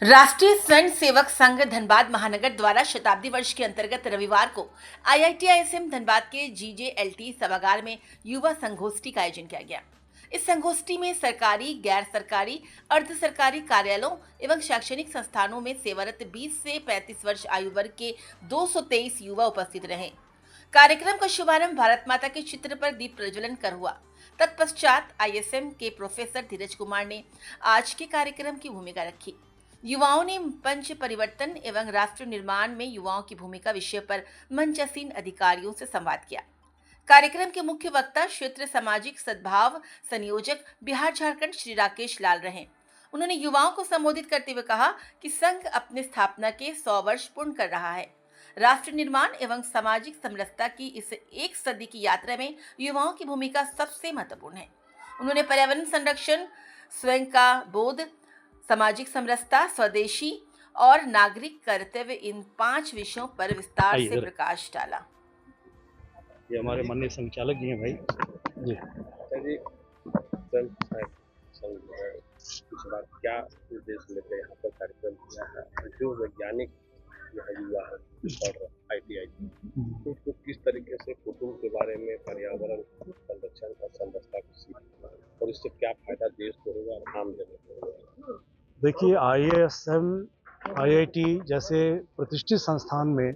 राष्ट्रीय स्वयं सेवक संघ धनबाद महानगर द्वारा शताब्दी वर्ष के अंतर्गत रविवार को आईआईटीआईएसएम धनबाद के जीजेएलटी सभागार में युवा संगोष्ठी का आयोजन किया गया। इस संगोष्ठी में सरकारी, गैर सरकारी, अर्ध सरकारी कार्यालयों एवं शैक्षणिक संस्थानों में सेवारत 20 से 35 वर्ष आयु वर्ग के 223 युवा उपस्थित रहे। कार्यक्रम का शुभारंभ भारत माता के चित्र पर दीप प्रज्वलन कर हुआ। तत्पश्चात आईएसएम के प्रोफेसर धीरज कुमार ने आज के कार्यक्रम की भूमिका रखी। युवाओं ने पंच परिवर्तन एवं राष्ट्र निर्माण में युवाओं की भूमिका विषय पर मंचासीन अधिकारियों से संवाद किया। कार्यक्रम के मुख्य वक्ता क्षेत्र सामाजिक सद्भाव संयोजक बिहार झारखंड श्री राकेश लाल रहे। उन्होंने युवाओं को संबोधित करते हुए कहा कि संघ अपने स्थापना के 100 वर्ष पूर्ण कर रहा है। राष्ट्र निर्माण एवं सामाजिक समरसता की इस एक सदी की यात्रा में युवाओं की भूमिका सबसे महत्वपूर्ण है। उन्होंने पर्यावरण संरक्षण, स्वयं का बोध, सामाजिक समरसता, स्वदेशी और नागरिक कर्तव्य इन 5 विषयों पर विस्तार से प्रकाश डाला। ये हमारे माननीय संचालक जी हैं भाई जी। जी सर, संघ कुछ बात क्या उद्देश्य लेकर यहाँ पर कार्यक्रम किया है और जो वैज्ञानिक यहाँ युवा है और आईटीआई तो उसको किस तरीके से कुटुंब के बारे में, पर्यावरण संरक्षण और समरसता को सीखना और इससे क्या फायदा देश को होगा और आम जनता को होगा। देखिए, आईएएसएम, आईआईटी जैसे प्रतिष्ठित संस्थान में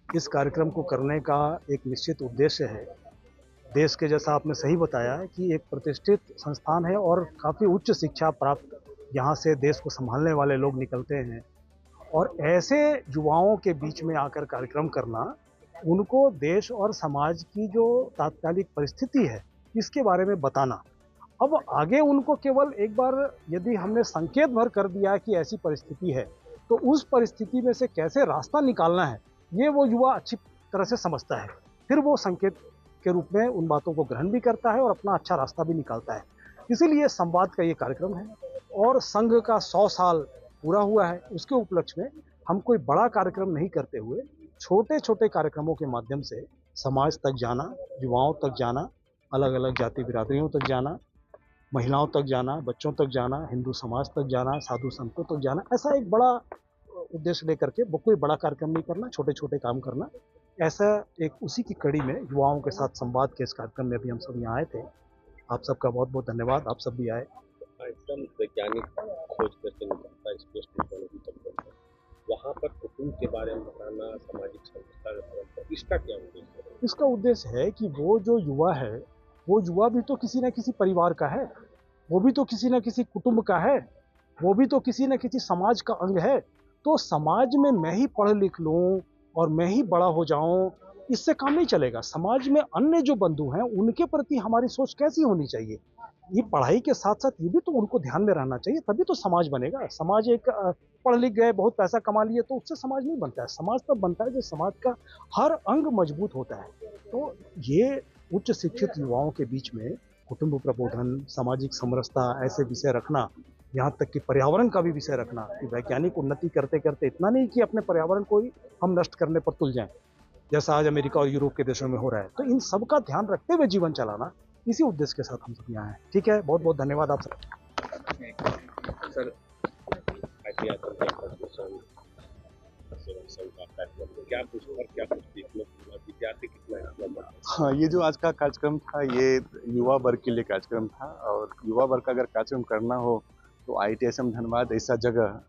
इस कार्यक्रम को करने का एक निश्चित उद्देश्य है। देश के, जैसा आपने सही बताया, कि एक प्रतिष्ठित संस्थान है और काफ़ी उच्च शिक्षा प्राप्त यहाँ से देश को संभालने वाले लोग निकलते हैं। और ऐसे युवाओं के बीच में आकर कार्यक्रम करना, उनको देश और समाज की जो तात्कालिक परिस्थिति है इसके बारे में बताना। अब आगे उनको केवल एक बार यदि हमने संकेत भर कर दिया कि ऐसी परिस्थिति है, तो उस परिस्थिति में से कैसे रास्ता निकालना है, ये वो युवा अच्छी तरह से समझता है। फिर वो संकेत के रूप में उन बातों को ग्रहण भी करता है और अपना अच्छा रास्ता भी निकालता है। इसीलिए संवाद का ये कार्यक्रम है। और संघ का 100 साल पूरा हुआ है, उसके उपलक्ष्य में हम कोई बड़ा कार्यक्रम नहीं करते हुए छोटे छोटे कार्यक्रमों के माध्यम से समाज तक जाना, युवाओं तक जाना, अलग अलग जाति बिरादरियों तक जाना, महिलाओं तक जाना, बच्चों तक जाना, हिंदू समाज तक जाना, साधु संतों तक जाना, ऐसा एक बड़ा उद्देश्य लेकर के कोई बड़ा कार्यक्रम नहीं करना, छोटे छोटे काम करना। ऐसा एक उसी की कड़ी में युवाओं के साथ संवाद के इस कार्यक्रम में भी हम सब यहाँ आए थे। आप सबका बहुत बहुत धन्यवाद, आप सब भी आए। एकदम वैज्ञानिक खोज करके निकलता है स्पेस टेक्नोलॉजी तक वहाँ पर कुटुंब के बारे में बताना, सामाजिक समरसता का, इसका क्या उद्देश्य है? इसका उद्देश्य है कि वो जो युवा है, वो युवा भी तो किसी न किसी परिवार का है, वो भी तो किसी न किसी कुटुंब का है, वो भी तो किसी न किसी समाज का अंग है। तो समाज में मैं ही पढ़ लिख लूँ और मैं ही बड़ा हो जाऊँ, इससे काम नहीं चलेगा। समाज में अन्य जो बंधु हैं, उनके प्रति हमारी सोच कैसी होनी चाहिए, ये पढ़ाई के साथ साथ ये भी तो उनको ध्यान में रहना चाहिए, तभी तो समाज बनेगा। समाज एक पढ़ लिख गए, बहुत पैसा कमा लिए, तो उससे समाज नहीं बनता है। समाज तब बनता है जब समाज का हर अंग मजबूत होता है। तो ये उच्च शिक्षित युवाओं के बीच में कुटुंब प्रबोधन, सामाजिक समरसता, ऐसे विषय रखना, यहाँ तक कि पर्यावरण का भी विषय रखना, कि वैज्ञानिक उन्नति करते करते इतना नहीं कि अपने पर्यावरण को ही हम नष्ट करने पर तुल जाएं, जैसा आज अमेरिका और यूरोप के देशों में हो रहा है। तो इन सब का ध्यान रखते हुए जीवन चलाना, इसी उद्देश्य के साथ हम सब यहाँ हैं। ठीक है, बहुत बहुत धन्यवाद आप सब। सर, क्या कुछ देखने को मिला, विद्यार्थी कितना? हाँ, ये जो आज का कार्यक्रम था, ये युवा वर्ग के लिए कार्यक्रम था। और युवा वर्ग का अगर कार्यक्रम करना हो तो आईआईटीएसएम धनबाद ऐसा जगह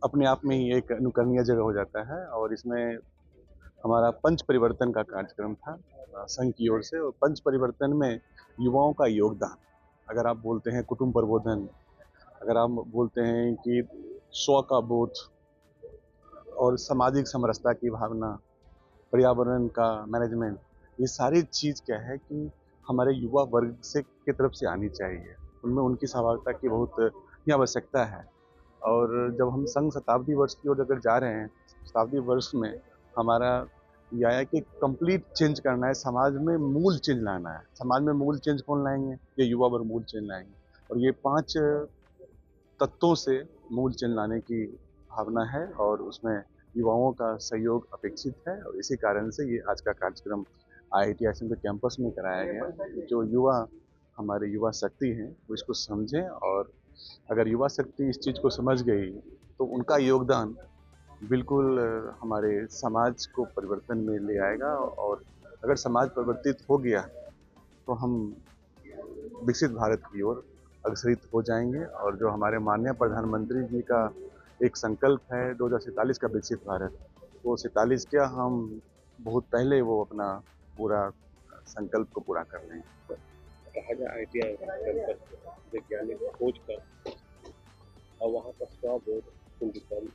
अपने आप में ही एक अनुकरणीय जगह हो जाता है। और इसमें हमारा पंच परिवर्तन का कार्यक्रम था संघ की ओर से। और पंच परिवर्तन में युवाओं का योगदान, अगर आप बोलते हैं कुटुंब प्रबोधन, अगर आप बोलते हैं कि स्व का बोध और सामाजिक समरसता की भावना, पर्यावरण का मैनेजमेंट, ये सारी चीज़ क्या है कि हमारे युवा वर्ग से की तरफ से आनी चाहिए। उनमें उनकी सहभागिता की बहुत ही आवश्यकता है। और जब हम संघ शताब्दी वर्ष की ओर अगर जा रहे हैं, शताब्दी वर्ष में हमारा यह है कि कंप्लीट चेंज करना है, समाज में मूल चेंज लाना है। समाज में मूल चेंज कौन लाएंगे? ये युवा वर्ग मूल चेंज लाएंगे। और ये 5 तत्वों से मूल चेंज लाने की भावना है और उसमें युवाओं का सहयोग अपेक्षित है। और इसी कारण से ये आज का कार्यक्रम आईआईटीआईएसएम के कैंपस में कराया गया। जो युवा हमारे युवा शक्ति हैं, वो इसको समझें और अगर युवा शक्ति इस चीज़ को समझ गई तो उनका योगदान बिल्कुल हमारे समाज को परिवर्तन में ले आएगा। और अगर समाज परिवर्तित हो गया तो हम विकसित भारत की ओर अग्रसरित हो जाएंगे। और जो हमारे माननीय प्रधानमंत्री जी का एक संकल्प है 2047 का विकसित भारत, वो 47 क्या, हम बहुत पहले वो अपना पूरा संकल्प को पूरा कर लेंगे। कहा जाए ITI कैंपस वैज्ञानिक खोज कर और वहाँ पर 100 बोर्ड हिंदुस्तान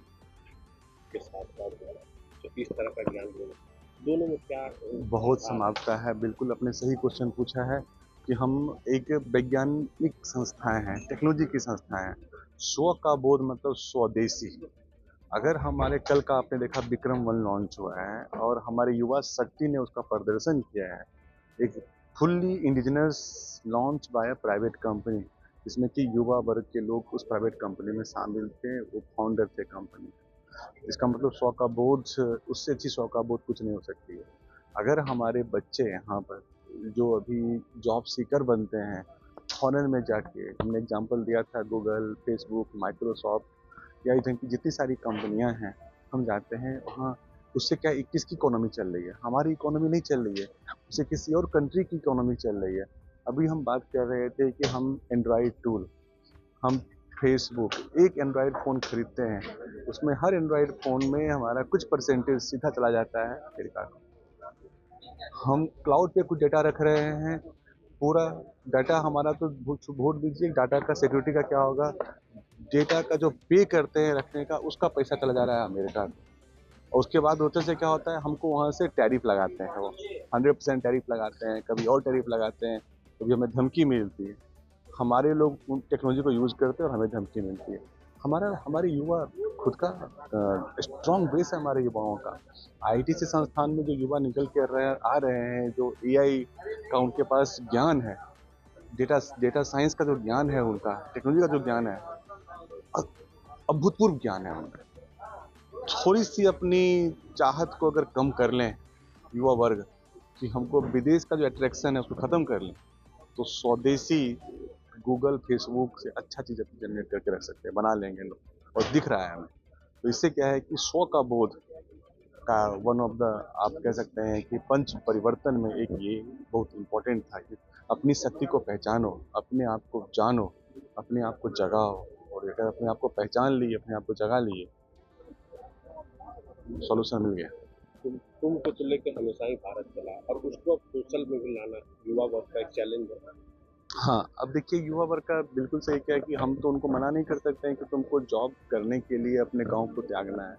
के साथ काम कर रहा है, तो इस तरह का ज्ञान देना दोनों में क्या बहुत समानता है। बिल्कुल आपने सही क्वेश्चन पूछा है कि हम एक वैज्ञानिक संस्थाएं हैं, टेक्नोलॉजी की संस्थाएं हैं। स्व का बोध मतलब स्वदेशी। अगर हमारे कल का आपने देखा विक्रम 1 लॉन्च हुआ है और हमारे युवा शक्ति ने उसका प्रदर्शन किया है, एक fully indigenous launch by private company, जिसमें कि युवा वर्ग के लोग उस प्राइवेट कंपनी में शामिल थे, वो फाउंडर थे कंपनी। इसका मतलब स्व का बोध, उससे अच्छी स्व का बोध कुछ नहीं हो सकती है। अगर हमारे बच्चे यहाँ पर जो अभी जॉब सीकर बनते हैं, फॉरेन में जाके, हमने एग्जांपल दिया था गूगल, फेसबुक, माइक्रोसॉफ्ट या इधर की जितनी सारी कंपनियां हैं, हम जाते हैं वहाँ, उससे क्या किसकी इकोनॉमी चल रही है? हमारी इकोनॉमी नहीं चल रही है, उससे किसी और कंट्री की इकोनॉमी चल रही है। अभी हम बात कर रहे थे कि हम एंड्रॉयड टूल, हम फेसबुक, एक एंड्रॉयड फ़ोन खरीदते हैं, उसमें हर एंड्रॉयड फ़ोन में हमारा कुछ परसेंटेज सीधा चला जाता है अमेरिका को। हम क्लाउड पे कुछ डेटा रख रहे हैं, पूरा डाटा हमारा तो भूल दीजिए, डाटा का सिक्योरिटी का क्या होगा, डेटा का जो पे करते हैं रखने का, उसका पैसा चला जा रहा है अमेरिका को। और उसके बाद होते से क्या होता है, हमको वहाँ से टैरिफ लगाते हैं, वो 100% टैरिफ लगाते हैं, कभी और टैरिफ लगाते हैं, कभी हमें धमकी मिलती है। हमारे लोग उन टेक्नोलॉजी को यूज़ करते हैं और हमें धमकी मिलती है। हमारे युवा खुद का स्ट्रॉन्ग बेस है हमारे युवाओं का। आईटी संस्थान में जो युवा निकल के आ रहे हैं, जो एआई का उनके पास ज्ञान है, डेटा साइंस का जो ज्ञान है उनका, टेक्नोलॉजी का जो ज्ञान है, अभूतपूर्व ज्ञान है उनका। थोड़ी सी अपनी चाहत को अगर कम कर लें युवा वर्ग, कि हमको विदेश का जो अट्रैक्शन है उसको ख़त्म कर लें, तो स्वदेशी गूगल, फेसबुक से अच्छा चीज़ जनरेट करके रख सकते हैं, बना लेंगे लोग, और दिख रहा है हमें। तो इससे क्या है कि स्व का बोध का वन ऑफ द, आप कह सकते हैं कि पंच परिवर्तन में एक ये बहुत इम्पोर्टेंट था कि अपनी शक्ति को पहचानो, अपने आप को जानो, अपने आप को जगाओ। और अगर अपने आप को पहचान लिए, अपने आप को जगा लिए, सॉल्यूशन मिल गया। तुम को लेकर हमेशा ही भारत चला और उसको अब सोशल में भी लाना युवा वर्ग का एक चैलेंज है। हाँ, अब देखिए युवा वर्ग का बिल्कुल सही क्या है कि हम तो उनको मना नहीं कर सकते हैं कि तुमको जॉब करने के लिए अपने गांव को त्यागना है।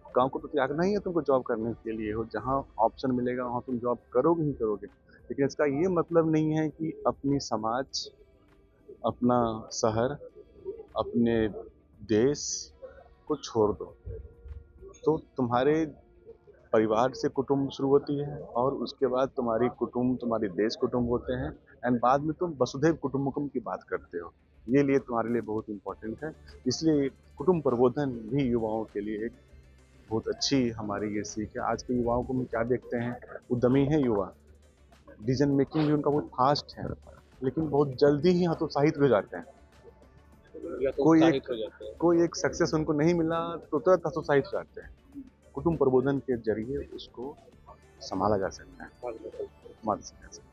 गांव को तो त्यागना ही है तुमको जॉब करने के लिए, हो जहाँ ऑप्शन मिलेगा वहाँ तुम जॉब करोगे ही करोगे। लेकिन इसका ये मतलब नहीं है कि अपनी समाज, अपना शहर, अपने देश को छोड़ दो। तो तुम्हारे परिवार से कुटुंब शुरू होती है और उसके बाद तुम्हारी कुटुंब, तुम्हारे देश कुटुंब होते हैं, एंड बाद में तुम वसुधैव कुटुंबकम की बात करते हो। ये लिए तुम्हारे लिए बहुत इंपॉर्टेंट है। इसलिए कुटुंब प्रबोधन भी युवाओं के लिए एक बहुत अच्छी हमारी ये सीख है। आज के युवाओं को हम क्या देखते हैं, उद्यमी है युवा, डिसीजन मेकिंग भी उनका बहुत फास्ट है, लेकिन बहुत जल्दी ही हतोत्साहित हो जाते हैं। या तो उत्साहित हो जाते हैं। कोई एक सक्सेस उनको नहीं मिला तो तुरंत हतोत्साहित हो जाते हैं। कुटुंब प्रबोधन के जरिए उसको संभाला जा सकता है, मार्ग सकता है।